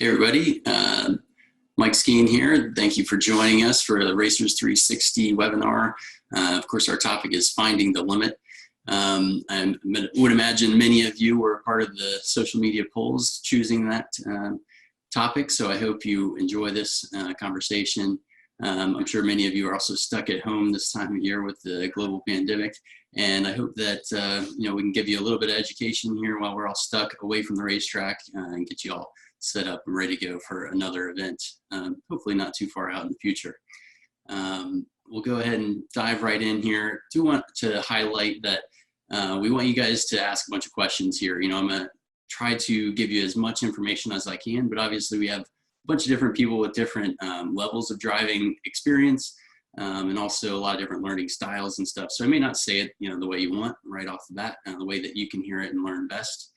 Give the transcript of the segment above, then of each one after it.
Hey everybody, Mike Skeen here. Thank you for joining us for the Racers360 webinar. Of course, our topic is finding the limit. I would imagine many of you were part of the social media polls choosing that topic, so I hope you enjoy this conversation. I'm sure many of you are also stuck at home this time of year with the global pandemic, and I hope that we can give you a little bit of education here while we're all stuck away from the racetrack and get you all set up and ready to go for another event, hopefully not too far out in the future. We'll go ahead and dive right in here. I do want to highlight that we want you guys to ask a bunch of questions here. I'm going to try to give you as much information as I can, but obviously we have a bunch of different people with different levels of driving experience and also a lot of different learning styles and stuff. So I may not say it the way you want right off the bat, the way that you can hear it and learn best.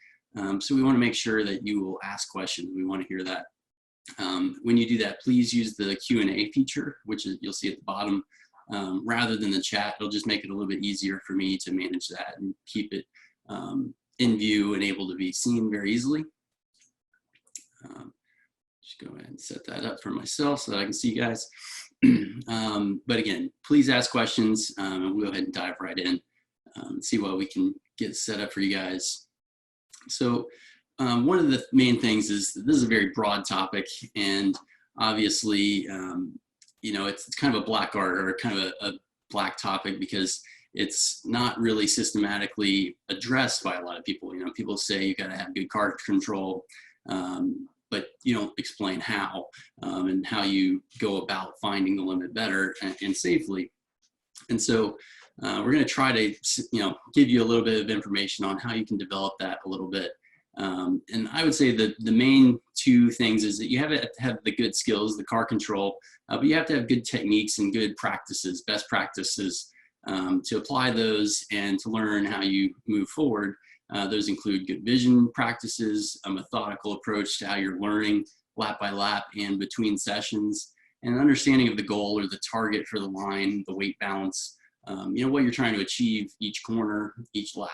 So we want to make sure that you will ask questions. We want to hear that. When you do that, please use the Q&A feature, which is, you'll see at the bottom, rather than the chat. It'll just make it a little bit easier for me to manage that and keep it in view and able to be seen very easily. Just go ahead and set that up for myself so that I can see you guys. But again, please ask questions and we'll go ahead and dive right in and see what we can get set up for you guys. So one of the main things is this is a very broad topic, and obviously, it's kind of a black art or kind of a black topic because it's not really systematically addressed by a lot of people. People say you got to have good car control, but you don't explain how and how you go about finding the limit better and safely. And so we're going to try to, give you a little bit of information on how you can develop that a little bit. And I would say that the main two things is that you have to have the good skills, the car control, but you have to have good techniques and good practices, best practices to apply those and to learn how you move forward. Those include good vision practices, a methodical approach to how you're learning lap by lap and between sessions, and an understanding of the goal or the target for the line, the weight balance, what you're trying to achieve each corner, each lap.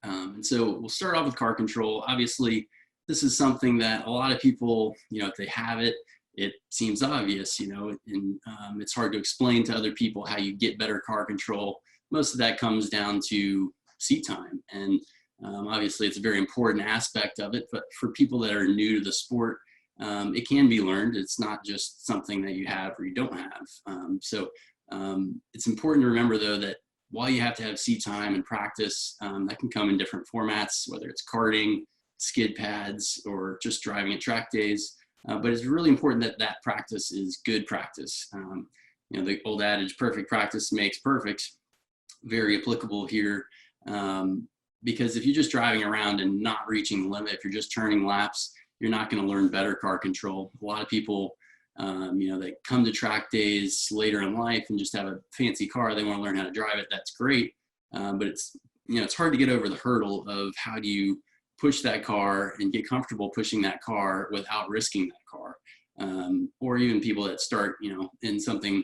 And so we'll start off with car control. Obviously, this is something that a lot of people, if they have it, it seems obvious, and it's hard to explain to other people how you get better car control. Most of that comes down to seat time. And obviously, it's a very important aspect of it. But for people that are new to the sport, it can be learned. It's not just something that you have or you don't have. It's important to remember, though, that while you have to have seat time and practice, that can come in different formats, whether it's karting, skid pads, or just driving at track days. But it's really important that that practice is good practice. The old adage, perfect practice makes perfect, very applicable here. Because if you're just driving around and not reaching the limit, if you're just turning laps, you're not going to learn better car control. A lot of people they come to track days later in life and just have a fancy car. They want to learn how to drive it. That's great. But it's hard to get over the hurdle of how do you push that car and get comfortable pushing that car without risking that car. Or even people that start, in something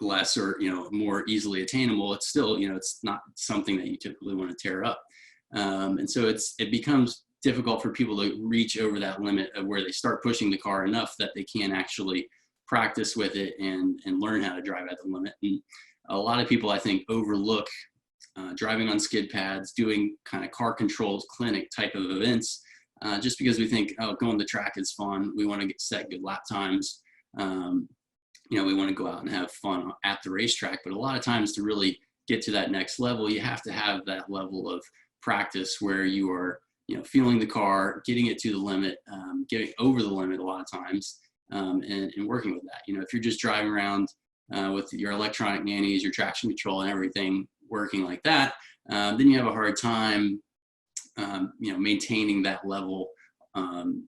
less or, more easily attainable. It's still, it's not something that you typically want to tear up. And so it becomes difficult for people to reach over that limit of where they start pushing the car enough that they can actually practice with it and learn how to drive at the limit. And a lot of people, I think, overlook driving on skid pads, doing kind of car controlled clinic type of events, just because we think, oh, going to the track is fun. We want to set good lap times. We want to go out and have fun at the racetrack. But a lot of times to really get to that next level, you have to have that level of practice where you are feeling the car, getting it to the limit, getting over the limit a lot of times, and working with that. If you're just driving around with your electronic nannies, your traction control and everything working like that, then you have a hard time, maintaining that level and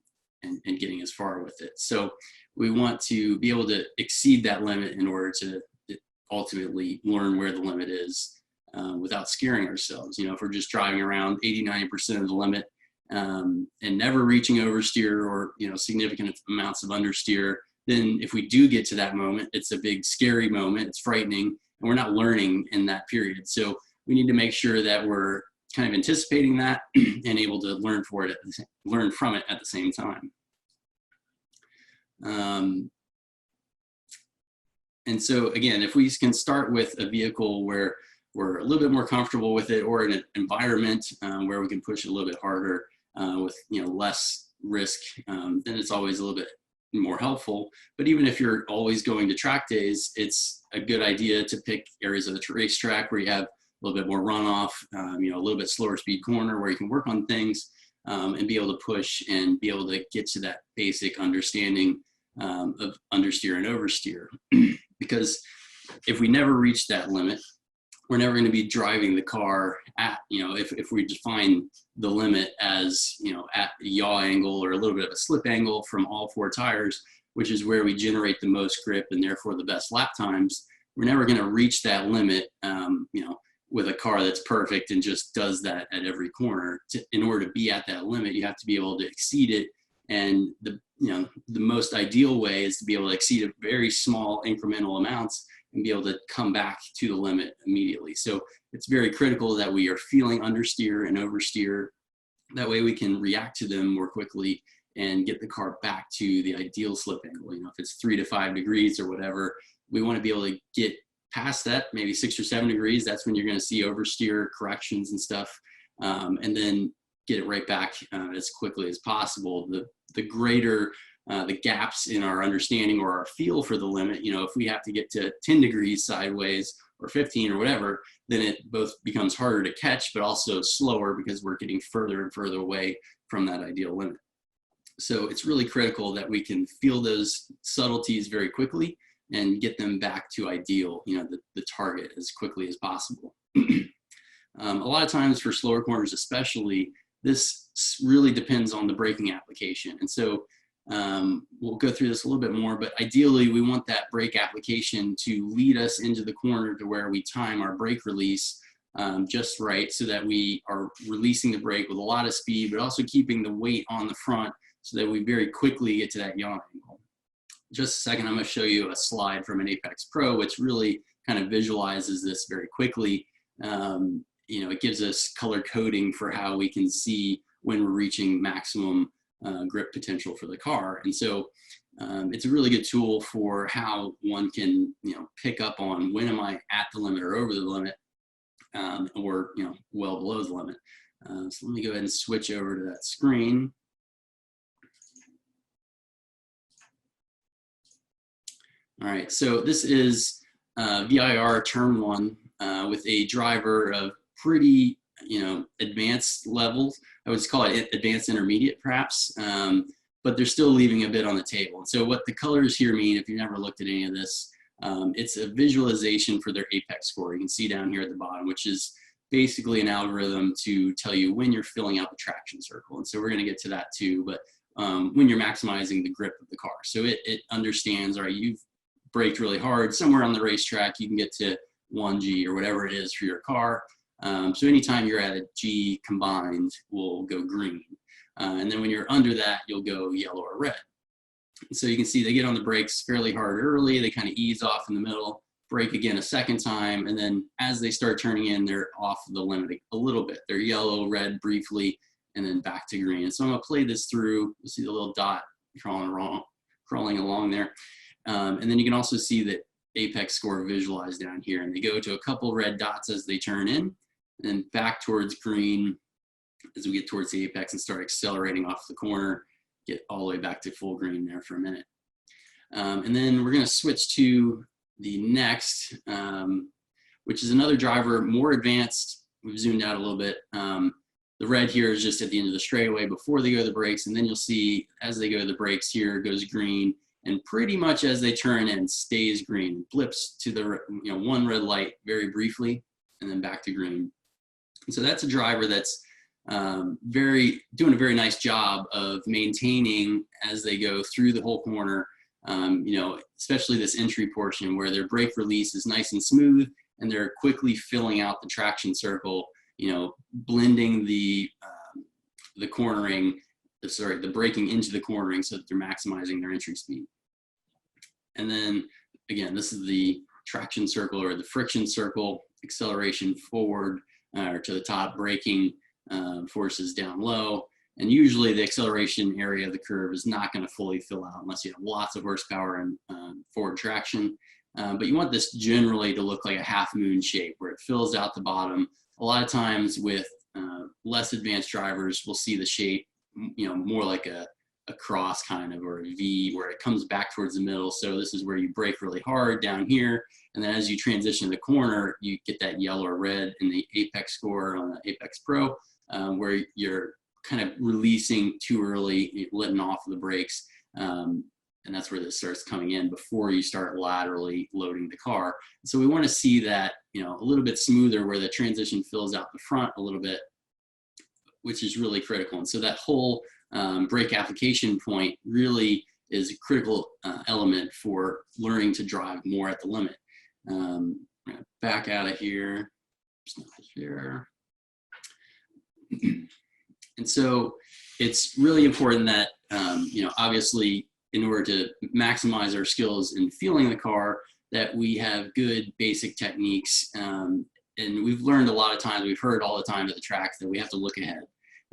getting as far with it. So we want to be able to exceed that limit in order to ultimately learn where the limit is. Without scaring ourselves. If we're just driving around 80–90% of the limit and never reaching oversteer or, significant amounts of understeer, then if we do get to that moment, it's a big scary moment, it's frightening, and we're not learning in that period. So we need to make sure that we're kind of anticipating that and able to learn from it at the same time. And so again, if we can start with a vehicle where we're a little bit more comfortable with it, or in an environment where we can push it a little bit harder with less risk, then it's always a little bit more helpful. But even if you're always going to track days, it's a good idea to pick areas of the racetrack where you have a little bit more runoff, a little bit slower speed corner where you can work on things and be able to push and be able to get to that basic understanding of understeer and oversteer. Because if we never reach that limit, we're never going to be driving the car at, if we define the limit as, at a yaw angle or a little bit of a slip angle from all four tires, which is where we generate the most grip and therefore the best lap times, we're never going to reach that limit, with a car that's perfect and just does that at every corner. In order to be at that limit, you have to be able to exceed it. And the most ideal way is to be able to exceed a very small incremental amounts and be able to come back to the limit immediately. So it's very critical that we are feeling understeer and oversteer. That way we can react to them more quickly and get the car back to the ideal slip angle. If it's 3 to 5 degrees or whatever, we want to be able to get past that, maybe 6 or 7 degrees. That's when you're going to see oversteer corrections and stuff, and then get it right back as quickly as possible. The greater the gaps in our understanding or our feel for the limit, if we have to get to 10 degrees sideways or 15 or whatever, then it both becomes harder to catch, but also slower because we're getting further and further away from that ideal limit. So it's really critical that we can feel those subtleties very quickly and get them back to ideal, the target as quickly as possible. A lot of times for slower corners especially, this really depends on the braking application. And so we'll go through this a little bit more, but ideally we want that brake application to lead us into the corner to where we time our brake release just right, so that we are releasing the brake with a lot of speed, but also keeping the weight on the front so that we very quickly get to that yaw angle. Just a second, I'm going to show you a slide from an Apex Pro, which really kind of visualizes this very quickly. It gives us color coding for how we can see when we're reaching maximum grip potential for the car. And so it's a really good tool for how one can, pick up on when am I at the limit or over the limit, or, well below the limit. So let me go ahead and switch over to that screen. All right, so this is VIR turn 1 with a driver of pretty, advanced levels. I would call it advanced intermediate perhaps, but they're still leaving a bit on the table. And so what the colors here mean, if you've never looked at any of this, it's a visualization for their Apex score. You can see down here at the bottom, which is basically an algorithm to tell you when you're filling out the traction circle. And so we're going to get to that too, but when you're maximizing the grip of the car. So it understands, all right, you've braked really hard somewhere on the racetrack, you can get to 1G or whatever it is for your car. So anytime you're at a G combined, will go green. And then when you're under that, you'll go yellow or red. And so you can see they get on the brakes fairly hard early. They kind of ease off in the middle, brake again a second time. And then as they start turning in, they're off the limit a little bit. They're yellow, red briefly, and then back to green. And so I'm going to play this through. You'll see the little dot crawling along there. And then you can also see that Apex score visualized down here. And they go to a couple red dots as they turn in, and then back towards green as we get towards the apex and start accelerating off the corner, get all the way back to full green there for a minute. And then we're going to switch to the next, which is another driver, more advanced. We've zoomed out a little bit. The red here is just at the end of the straightaway before they go to the brakes. And then you'll see as they go to the brakes here, goes green. And pretty much as they turn in, stays green, blips to the one red light very briefly, and then back to green. And so that's a driver that's doing a very nice job of maintaining as they go through the whole corner. Especially this entry portion where their brake release is nice and smooth, and they're quickly filling out the traction circle. Blending the cornering. The braking into the cornering so that they're maximizing their entry speed. And then again, this is the traction circle or the friction circle, acceleration forward or to the top, braking forces down low, And usually the acceleration area of the curve is not going to fully fill out unless you have lots of horsepower and forward traction. But you want this generally to look like a half moon shape where it fills out the bottom. A lot of times with less advanced drivers, we'll see the shape, more like a cross kind of, or a V, where it comes back towards the middle. So this is where you brake really hard down here. And then as you transition the corner, you get that yellow or red in the Apex score on the Apex Pro, where you're kind of releasing too early, letting off the brakes. And that's where this starts coming in before you start laterally loading the car. So we want to see that, a little bit smoother, where the transition fills out the front a little bit, which is really critical. And so that whole brake application point really is a critical element for learning to drive more at the limit. Back out of here. And so it's really important that, obviously, in order to maximize our skills in feeling the car, that we have good basic techniques. And we've learned a lot of times, we've heard all the time at the tracks that we have to look ahead.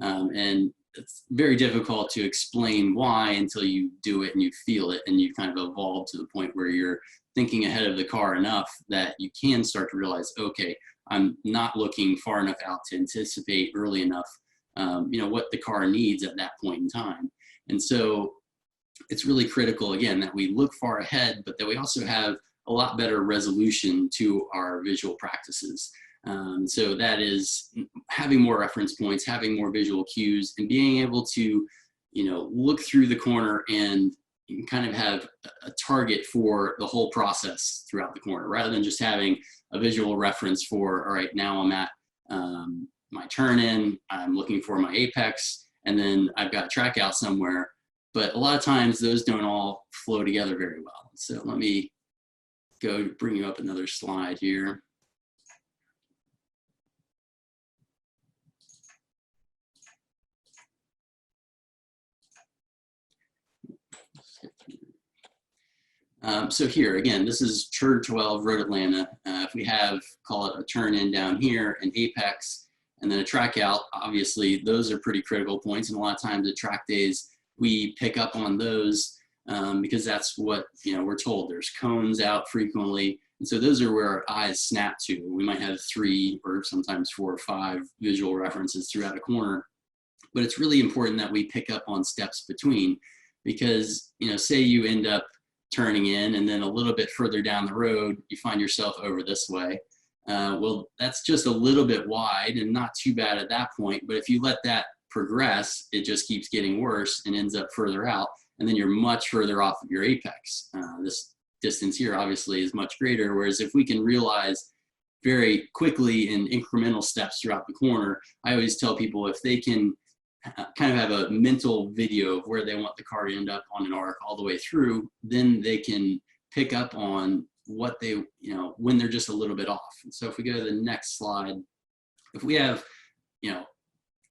And it's very difficult to explain why until you do it and you feel it, and you kind of evolve to the point where you're thinking ahead of the car enough that you can start to realize, okay, I'm not looking far enough out to anticipate early enough, what the car needs at that point in time. And so it's really critical, again, that we look far ahead, but that we also have a lot better resolution to our visual practices. So that is having more reference points, having more visual cues, and being able to, look through the corner and kind of have a target for the whole process throughout the corner, rather than just having a visual reference for, all right, now I'm at my turn in, I'm looking for my apex, and then I've got a track out somewhere. But a lot of times those don't all flow together very well. So let me go bring you up another slide here. So here, again, this is turn 12, Road Atlanta. If we have, call it a turn in down here, an apex, and then a track out, obviously those are pretty critical points. And a lot of times at track days, we pick up on those because that's what, we're told. There's cones out frequently. And so those are where our eyes snap to. We might have 3 or sometimes 4 or 5 visual references throughout a corner. But it's really important that we pick up on steps between, because, say you end up turning in and then a little bit further down the road, you find yourself over this way. Well, that's just a little bit wide and not too bad at that point. But if you let that progress, it just keeps getting worse and ends up further out. And then you're much further off of your apex. This distance here obviously is much greater. Whereas if we can realize very quickly in incremental steps throughout the corner, I always tell people if they can kind of have a mental video of where they want the car to end up on an arc all the way through, then they can pick up on what they, when they're just a little bit off. And so if we go to the next slide, if we have,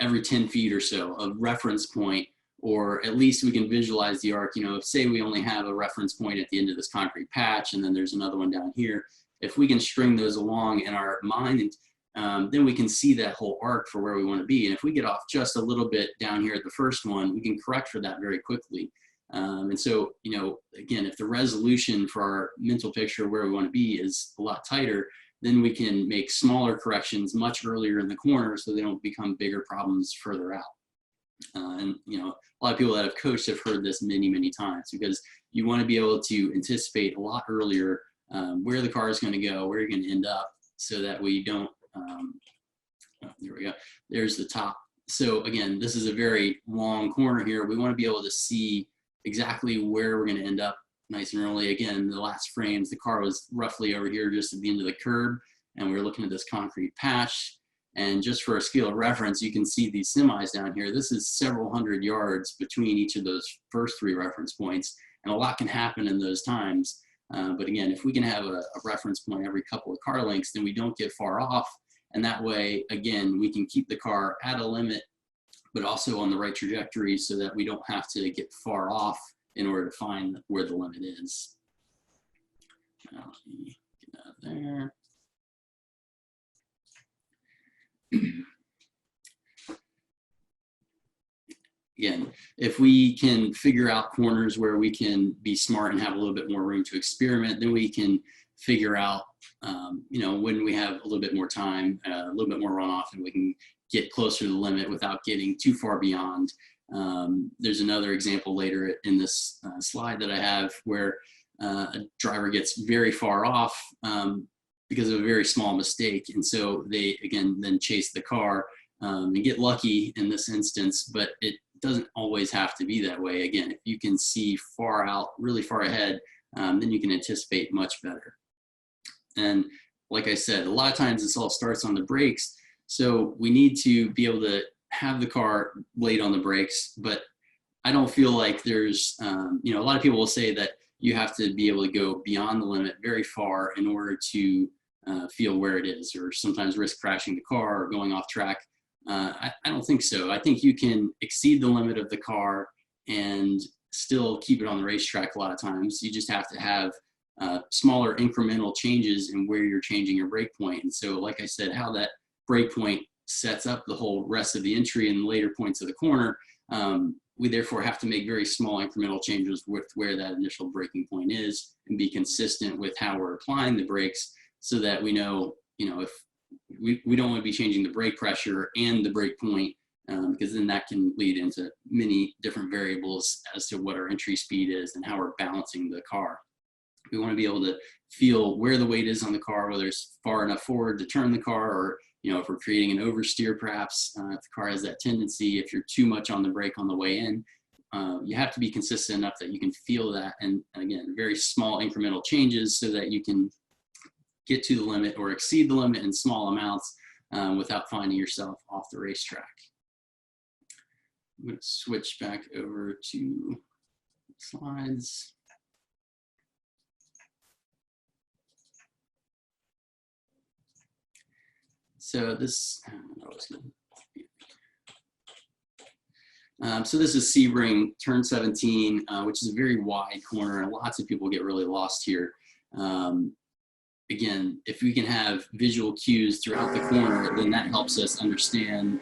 every 10 feet or so a reference point, or at least we can visualize the arc, if say we only have a reference point at the end of this concrete patch, and then there's another one down here, if we can string those along in our mind, then we can see that whole arc for where we want to be. And if we get off just a little bit down here at the first one, we can correct for that very quickly. And so, again, if the resolution for our mental picture where we want to be is a lot tighter, then we can make smaller corrections much earlier in the corner so they don't become bigger problems further out. And, a lot of people that have coached have heard this many, many times, because you want to be able to anticipate a lot earlier where the car is going to go, where you're going to end up, so that we don't, there we go, there's the top. So again, this is a very long corner here. We want to be able to see exactly where we're going to end up nice and early. Again, the last frames, the car was roughly over here just at the end of the curb, and we were looking at this concrete patch. And just for a scale of reference, you can see these semis down here. This is several hundred yards between each of those first 3 reference points, and a lot can happen in those times. But again, if we can have a reference point every couple of car lengths, then we don't get far off. And that way, again, we can keep the car at a limit, but also on the right trajectory, so that we don't have to get far off in order to find where the limit is. Now, let me get out of there. again, if we can figure out corners where we can be smart and have a little bit more room to experiment, then we can figure out, you know, when we have a little bit more time, a little bit more runoff, and we can get closer to the limit without getting too far beyond. There's another example later in this slide that I have where a driver gets very far off because of a very small mistake. And so they, again, then chase the car and get lucky in this instance, but it doesn't always have to be that way. Again, if you can see far out, really far ahead, then you can anticipate much better. And like I said, a lot of times this all starts on the brakes. So we need to be able to have the car laid on the brakes, but I don't feel like there's, you know, a lot of people will say that you have to be able to go beyond the limit very far in order to feel where it is, or sometimes risk crashing the car or going off track. I don't think so. I think you can exceed the limit of the car and still keep it on the racetrack a lot of times. You just have to have smaller incremental changes in where you're changing your brake point. And so, like I said, how that brake point sets up the whole rest of the entry and later points of the corner, we therefore have to make very small incremental changes with where that initial braking point is and be consistent with how we're applying the brakes, so that we know, you know, if we don't want to be changing the brake pressure and the brake point, because then that can lead into many different variables as to what our entry speed is and how we're balancing the car. We want to be able to feel where the weight is on the car, whether it's far enough forward to turn the car, or, you know, if we're creating an oversteer, perhaps if the car has that tendency, if you're too much on the brake on the way in, you have to be consistent enough that you can feel that. And again, very small incremental changes so that you can get to the limit or exceed the limit in small amounts without finding yourself off the racetrack. I'm going to switch back over to slides. So this, so this is Sebring, turn 17, which is a very wide corner, and lots of people get really lost here. Again, if we can have visual cues throughout the corner, then that helps us understand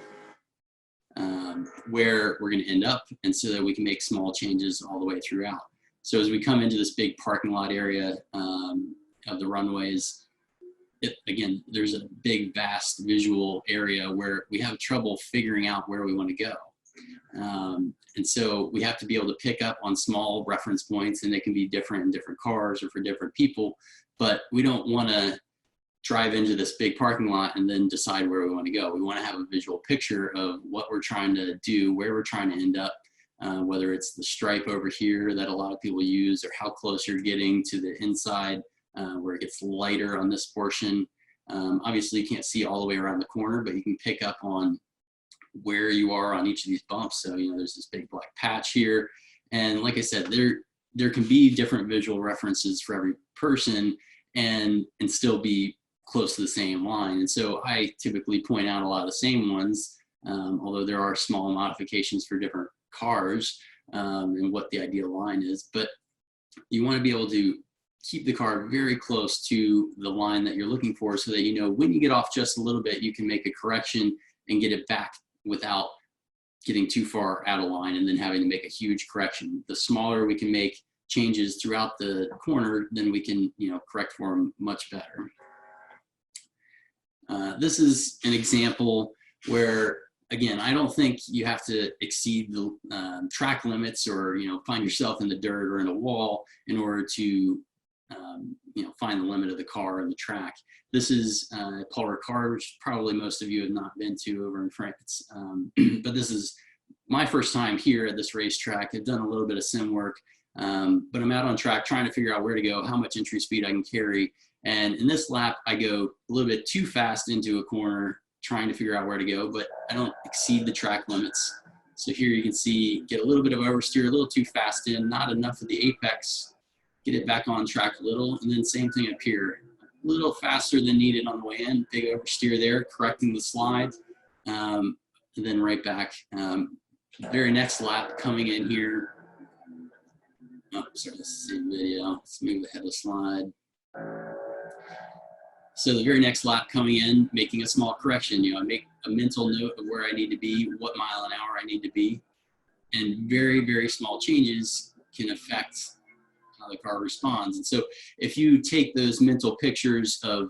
where we're going to end up, and so that we can make small changes all the way throughout. So as we come into this big parking lot area of the runways, again, there's a big, vast visual area where we have trouble figuring out where we want to go. And so we have to be able to pick up on small reference points, and they can be different in different cars or for different people, but we don't want to drive into this big parking lot and then decide where we want to go. We want to have a visual picture of what we're trying to do, where we're trying to end up, whether it's the stripe over here that a lot of people use, or how close you're getting to the inside where it gets lighter on this portion. Obviously you can't see all the way around the corner, but you can pick up on where you are on each of these bumps. So, you know, there's this big black patch here. And like I said, there can be different visual references for every person and still be close to the same line. And so I typically point out a lot of the same ones, although there are small modifications for different cars and what the ideal line is. But you want to be able to keep the car very close to the line that you're looking for, so that, you know, when you get off just a little bit, you can make a correction and get it back without getting too far out of line and then having to make a huge correction. The smaller we can make changes throughout the corner, then we can, you know, correct for them much better. This is an example where, again, I don't think you have to exceed the track limits, or, you know, find yourself in the dirt or in a wall in order to, you know, find the limit of the car and the track. This is Paul Ricard, which probably most of you have not been to over in France. But this is my first time here at this racetrack. I've done a little bit of sim work, but I'm out on track trying to figure out where to go, how much entry speed I can carry. And in this lap, I go a little bit too fast into a corner, trying to figure out where to go, but I don't exceed the track limits. So here you can see, get a little bit of oversteer, a little too fast in, not enough of the apex, get it back on track a little, and then same thing up here. A little faster than needed on the way in, big oversteer there, correcting the slide, and then right back. Very next lap coming in here. Oh, sorry, this is the same video. Let's move ahead a slide. So the very next lap coming in, making a small correction. You know, I make a mental note of where I need to be, what mile an hour I need to be, and very, very small changes can affect how the car responds. And so if you take those mental pictures of,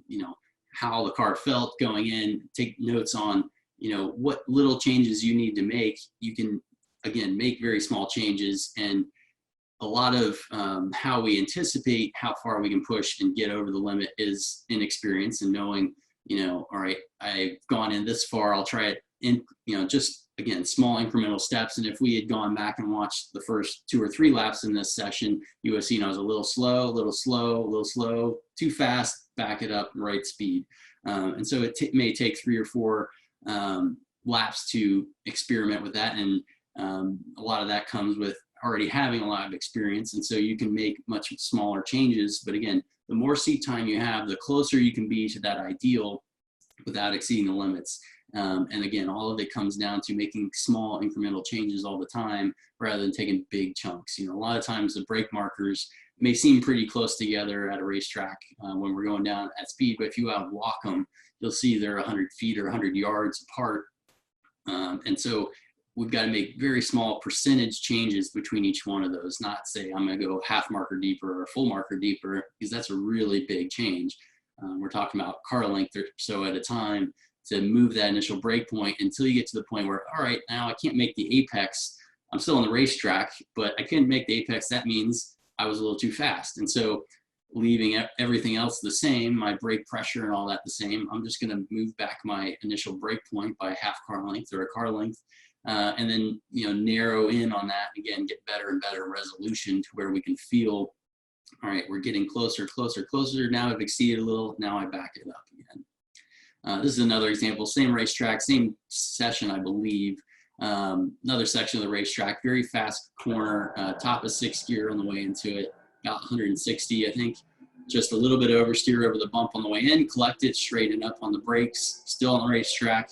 you know, how the car felt going in, take notes on, you know, what little changes you need to make, you can, again, make very small changes. And a lot of how we anticipate how far we can push and get over the limit is inexperience and knowing, you know, all right, I've gone in this far, I'll try it in, you know, just again, small incremental steps. And if we had gone back and watched the first 2 or 3 laps in this session, you would have seen I was a little slow, a little slow, a little slow, too fast, back it up, right speed. And so it may take 3 or 4 laps to experiment with that. And a lot of that comes with already having a lot of experience. And so you can make much smaller changes. But again, the more seat time you have, the closer you can be to that ideal without exceeding the limits. And again, all of it comes down to making small incremental changes all the time rather than taking big chunks. You know, a lot of times the brake markers may seem pretty close together at a racetrack when we're going down at speed, but if you walk them, you'll see they're 100 feet or 100 yards apart. And so we've got to make very small percentage changes between each one of those, not say I'm going to go half marker deeper or full marker deeper, because that's a really big change. We're talking about car length or so at a time to move that initial break point until you get to the point where, all right, now I can't make the apex. I'm still on the racetrack, but I couldn't make the apex. That means I was a little too fast. And so leaving everything else the same, my brake pressure and all that the same, I'm just going to move back my initial break point by half car length or a car length. And then, you know, narrow in on that, again, get better and better resolution to where we can feel, all right, we're getting closer, closer, closer. Now I've exceeded a little. Now I back it up again. This is another example, same racetrack, same session, I believe. Another section of the racetrack, very fast corner, top of 6th gear on the way into it, about 160, I think. Just a little bit oversteer over the bump on the way in, collect it, straighten up on the brakes, still on the racetrack,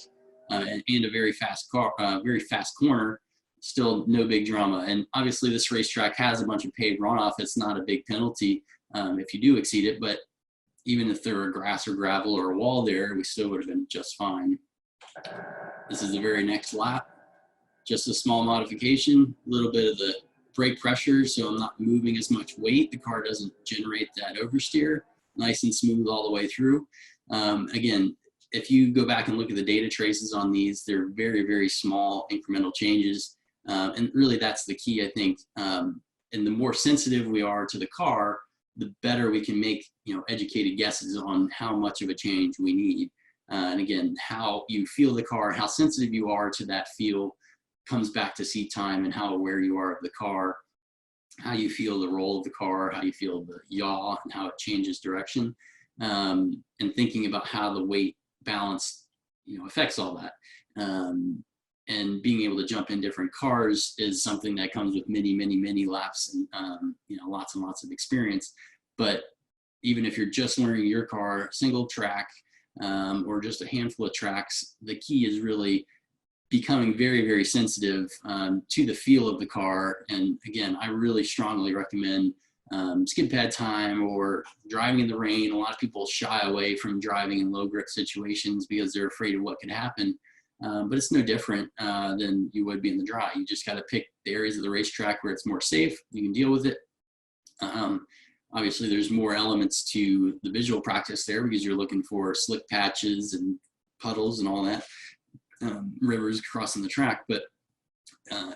and a very fast car, very fast corner, still no big drama. And obviously this racetrack has a bunch of paved runoff. It's not a big penalty if you do exceed it, but even if there were grass or gravel or a wall there, we still would have been just fine. This is the very next lap. Just a small modification, a little bit of the brake pressure so I'm not moving as much weight. The car doesn't generate that oversteer. Nice and smooth all the way through. Again, if you go back and look at the data traces on these, they're very, very small incremental changes. And really that's the key, I think. And the more sensitive we are to the car, the better we can make, you know, educated guesses on how much of a change we need. And again, how you feel the car, how sensitive you are to that feel comes back to seat time and how aware you are of the car, how you feel the roll of the car, how you feel the yaw and how it changes direction, and thinking about how the weight balance, you know, affects all that. And being able to jump in different cars is something that comes with many, many, many laps and, you know, lots and lots of experience. But even if you're just learning your car, single track, or just a handful of tracks, the key is really becoming very, very sensitive to the feel of the car. And again, I really strongly recommend skid pad time or driving in the rain. A lot of people shy away from driving in low grip situations because they're afraid of what could happen. But it's no different than you would be in the dry. You just got to pick the areas of the racetrack where it's more safe. You can deal with it. Obviously, there's more elements to the visual practice there because you're looking for slick patches and puddles and all that, rivers crossing the track. But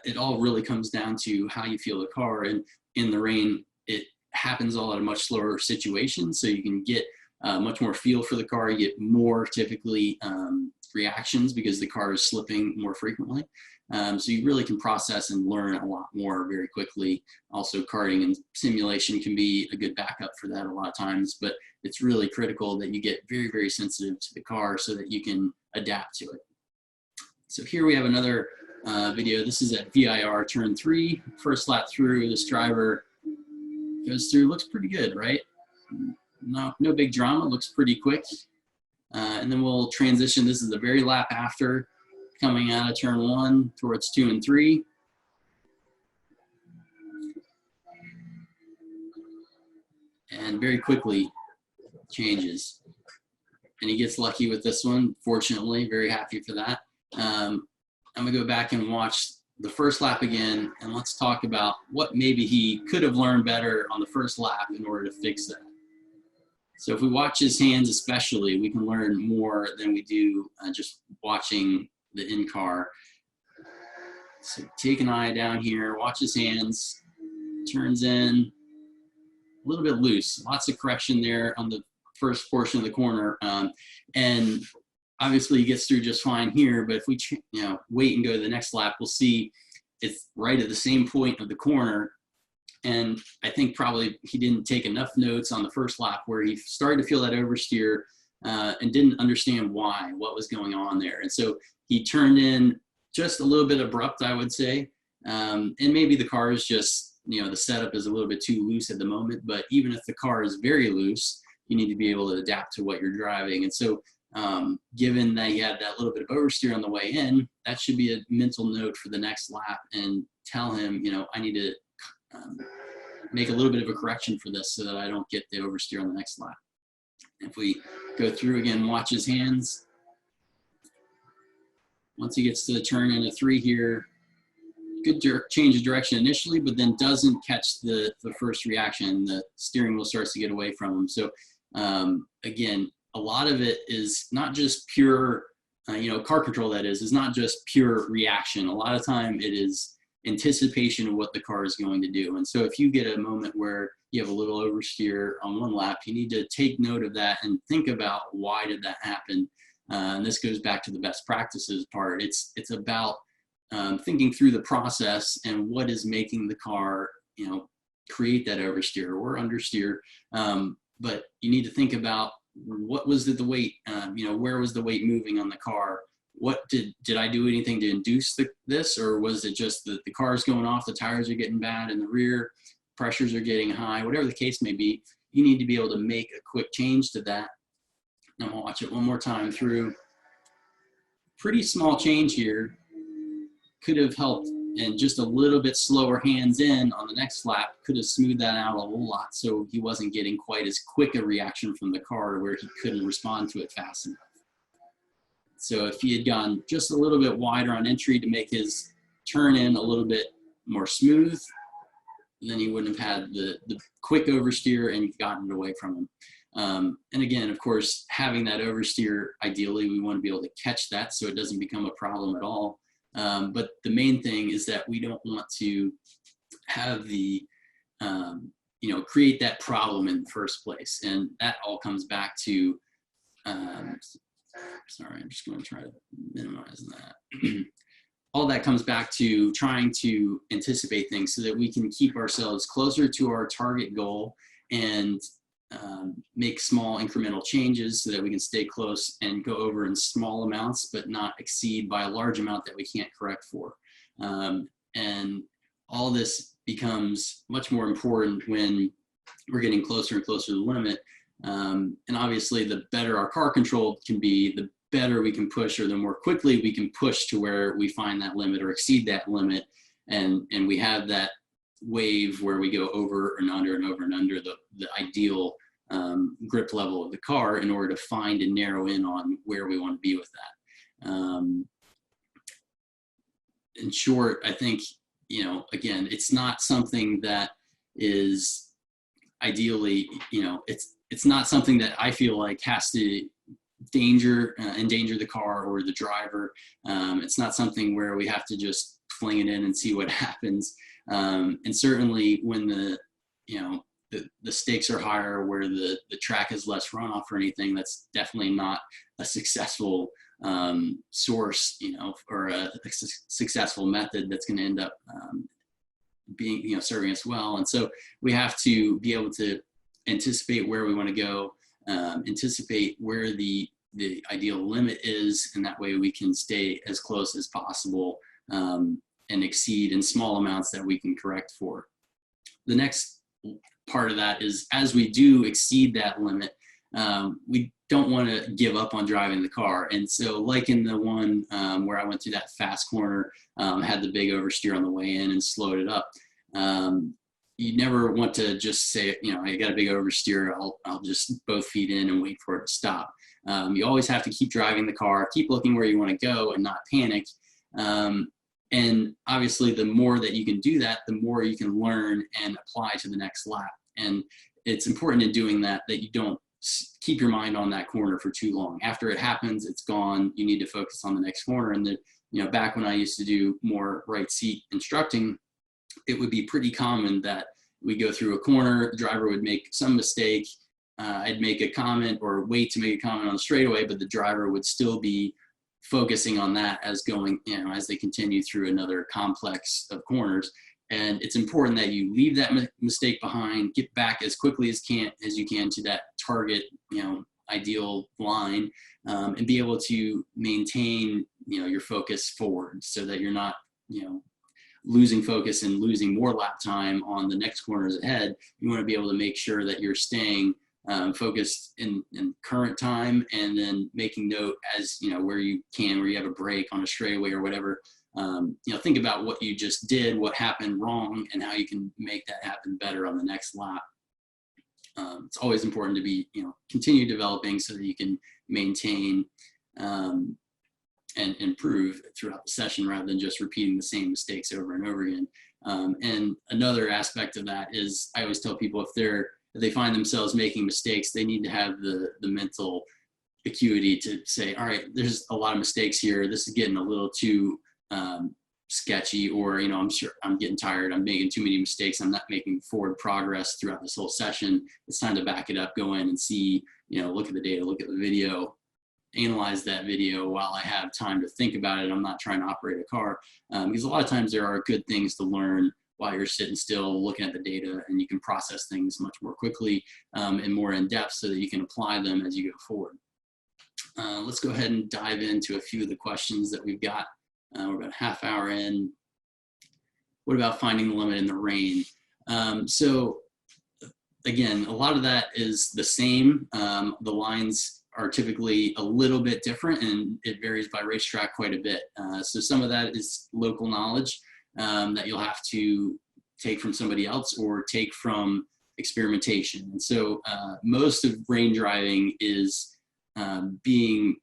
it all really comes down to how you feel the car. And in the rain, it happens all at a much slower situation. So you can get much more feel for the car. You get more typically reactions because the car is slipping more frequently. So you really can process and learn a lot more very quickly. Also, karting and simulation can be a good backup for that a lot of times, but it's really critical that you get very, very sensitive to the car so that you can adapt to it. So here we have another video. This is at VIR turn 3. First lap through, this driver goes through, looks pretty good, right? No big drama, looks pretty quick. And then we'll transition. This is the very lap after, coming out of turn 1 towards 2 and 3. And very quickly changes. And he gets lucky with this one, fortunately, very happy for that. I'm gonna go back and watch the first lap again, and let's talk about what maybe he could have learned better on the first lap in order to fix that. So if we watch his hands especially, we can learn more than we do just watching the in-car. So take an eye down here, watch his hands, turns in, a little bit loose, lots of correction there on the first portion of the corner. And obviously he gets through just fine here, but if we wait and go to the next lap, we'll see it's right at the same point of the corner. And I think probably he didn't take enough notes on the first lap where he started to feel that oversteer and didn't understand what was going on there. And so he turned in just a little bit abrupt, I would say. And maybe the car is just, the setup is a little bit too loose at the moment, but even if the car is very loose, you need to be able to adapt to what you're driving. And so given that he had that little bit of oversteer on the way in, that should be a mental note for the next lap and tell him, I need to make a little bit of a correction for this so that I don't get the oversteer on the next lap. If we go through again, watch his hands. Once he gets to the turn in a 3 here, good change of direction initially, but then doesn't catch the first reaction. The steering wheel starts to get away from him. So again, a lot of it is not just pure, car control that is not just pure reaction. A lot of time it is anticipation of what the car is going to do. And so if you get a moment where you have a little oversteer on one lap, you need to take note of that and think about why did that happen. And this goes back to the best practices part. It's about thinking through the process and what is making the car, create that oversteer or understeer. But you need to think about what was the weight, where was the weight moving on the car? What did I do anything to induce this, or was it just that the car's going off, the tires are getting bad in the rear, pressures are getting high, whatever the case may be, you need to be able to make a quick change to that. And we'll watch it one more time through. Pretty small change here could have helped, and just a little bit slower hands in on the next lap could have smoothed that out a whole lot so he wasn't getting quite as quick a reaction from the car where he couldn't respond to it fast enough. So if he had gone just a little bit wider on entry to make his turn in a little bit more smooth, then he wouldn't have had the quick oversteer and gotten it away from him. And again, of course, having that oversteer, ideally, we want to be able to catch that so it doesn't become a problem at all. But the main thing is that we don't want to have the, create that problem in the first place. And that all comes back to, sorry, I'm just going to try to minimize that. All that comes back to trying to anticipate things so that we can keep ourselves closer to our target goal and make small incremental changes so that we can stay close and go over in small amounts, but not exceed by a large amount that we can't correct for. And all this becomes much more important when we're getting closer and closer to the limit. And obviously, the better our car control can be, the better we can push, or the more quickly we can push to where we find that limit or exceed that limit. And we have that wave where we go over and under and over and under the ideal grip level of the car in order to find and narrow in on where we want to be with that. In short, I think, again, it's not something that is ideally, it's not something that I feel like has to endanger the car or the driver. It's not something where we have to just fling it in and see what happens. And certainly when the stakes are higher, where the track has less runoff or anything, that's definitely not a successful source, or a successful method that's going to end up being, serving us well. And so we have to be able to anticipate where we want to go, anticipate where the ideal limit is, and that way we can stay as close as possible and exceed in small amounts that we can correct for. The next part of that is, as we do exceed that limit, we don't want to give up on driving the car. And so like in the one where I went through that fast corner, had the big oversteer on the way in and slowed it up. You never want to just say, I got a big oversteer, I'll just both feet in and wait for it to stop. You always have to keep driving the car, keep looking where you want to go and not panic. And obviously, the more that you can do that, the more you can learn and apply to the next lap. And it's important in doing that that you don't keep your mind on that corner for too long. After it happens, it's gone. You need to focus on the next corner. And back when I used to do more right seat instructing, it would be pretty common that we go through a corner, the driver would make some mistake. I'd make a comment or wait to make a comment on the straightaway, but the driver would still be focusing on that as going, as they continue through another complex of corners. And it's important that you leave that mistake behind, get back as quickly as you can to that target, ideal line, and be able to maintain, your focus forward so that you're not, losing focus and losing more lap time on the next corners ahead. You want to be able to make sure that you're staying focused in current time, and then making note as, where you have a break on a straightaway or whatever. Think about what you just did, what happened wrong, and how you can make that happen better on the next lap. It's always important to be, continue developing so that you can maintain and improve throughout the session rather than just repeating the same mistakes over and over again. And another aspect of that is, I always tell people, if they find themselves making mistakes, they need to have the mental acuity to say, all right, there's a lot of mistakes here. This is getting a little too sketchy, or, I'm sure I'm getting tired. I'm making too many mistakes. I'm not making forward progress throughout this whole session. It's time to back it up, go in and see, look at the data, look at the video, analyze that video while I have time to think about it. I'm not trying to operate a car, because a lot of times there are good things to learn while you're sitting still looking at the data, and you can process things much more quickly and more in depth so that you can apply them as you go forward. Let's go ahead and dive into a few of the questions that we've got. We're about a half hour in. What about finding the limit in the rain? So again, a lot of that is the same. The lines are typically a little bit different, and it varies by racetrack quite a bit. So some of that is local knowledge that you'll have to take from somebody else or take from experimentation. And so most of rain driving is being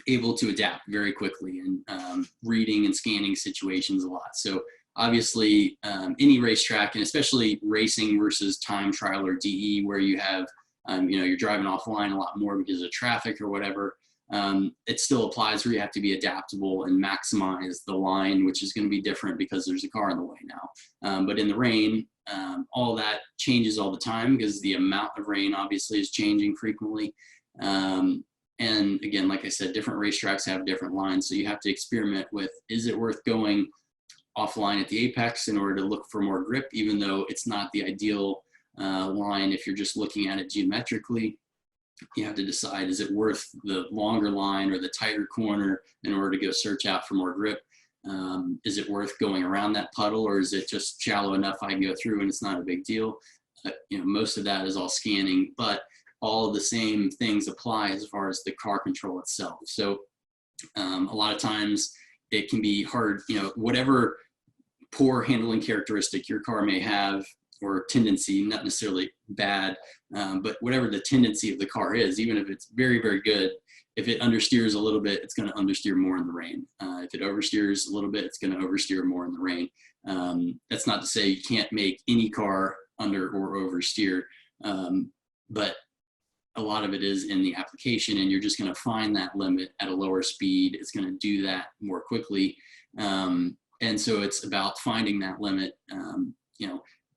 able to adapt very quickly and reading and scanning situations a lot. So obviously any racetrack, and especially racing versus time trial or DE, where you have you're driving offline a lot more because of traffic or whatever, it still applies where you have to be adaptable and maximize the line, which is going to be different because there's a car in the way now. But in the rain, all that changes all the time because the amount of rain obviously is changing frequently. And again, like I said, different racetracks have different lines. So you have to experiment with, is it worth going offline at the apex in order to look for more grip, even though it's not the ideal line if you're just looking at it geometrically. You have to decide, is it worth the longer line or the tighter corner in order to go search out for more grip? Is it worth going around that puddle, or is it just shallow enough I can go through and it's not a big deal? Most of that is all scanning, but all of the same things apply as far as the car control itself. So a lot of times it can be hard, whatever poor handling characteristic your car may have, or tendency, not necessarily bad, but whatever the tendency of the car is, even if it's very, very good, if it understeers a little bit, it's going to understeer more in the rain. If it oversteers a little bit, it's going to oversteer more in the rain. That's not to say you can't make any car under or oversteer, but a lot of it is in the application, and you're just going to find that limit at a lower speed. It's going to do that more quickly. And so it's about finding that limit,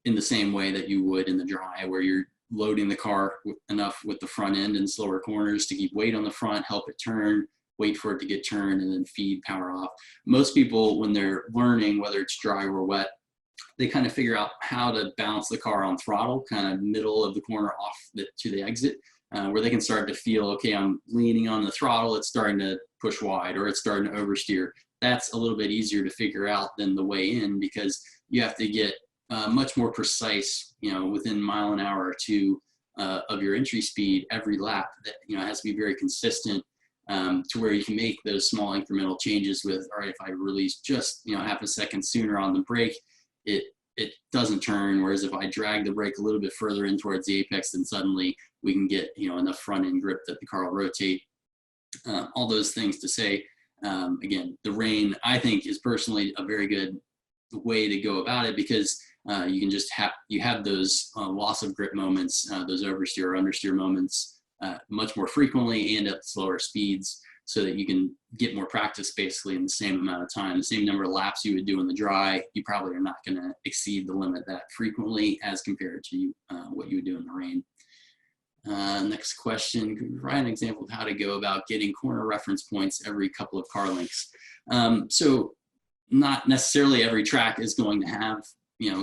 in the same way that you would in the dry, where you're loading the car enough with the front end and slower corners to keep weight on the front, help it turn, wait for it to get turned, and then feed power off. Most people, when they're learning, whether it's dry or wet, they kind of figure out how to balance the car on throttle, kind of middle of the corner off to the exit, where they can start to feel, okay, I'm leaning on the throttle, it's starting to push wide, or it's starting to oversteer. That's a little bit easier to figure out than the way in, because you have to get much more precise, within mile an hour or two of your entry speed every lap. That has to be very consistent to where you can make those small incremental changes with, all right, if I release just half a second sooner on the brake, it doesn't turn. Whereas if I drag the brake a little bit further in towards the apex, then suddenly we can get enough front end grip that the car will rotate. All those things to say, Again, the rain, I think, is personally a very good way to go about it, because you can just have those loss of grip moments, those oversteer or understeer moments much more frequently and at slower speeds, so that you can get more practice basically in the same amount of time. The same number of laps you would do in the dry, you probably are not going to exceed the limit that frequently as compared to what you would do in the rain. Next question, could you provide an example of how to go about getting corner reference points every couple of car lengths? So not necessarily every track is going to have,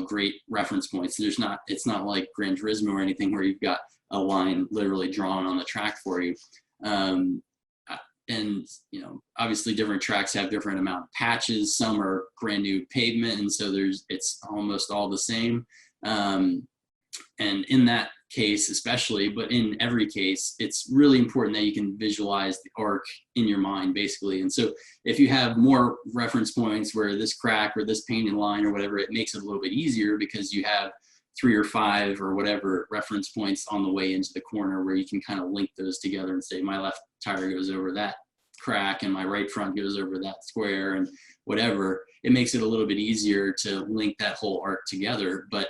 great reference points. It's not like Gran Turismo or anything where you've got a line literally drawn on the track for you. And, obviously different tracks have different amount of patches. Some are brand new pavement, and so it's almost all the same. And in that case especially, but in every case, it's really important that you can visualize the arc in your mind, basically. And so if you have more reference points where this crack or this painted line or whatever, it makes it a little bit easier because you have 3 or 5 or whatever reference points on the way into the corner where you can kind of link those together and say, my left tire goes over that crack and my right front goes over that square and whatever. It makes it a little bit easier to link that whole arc together. But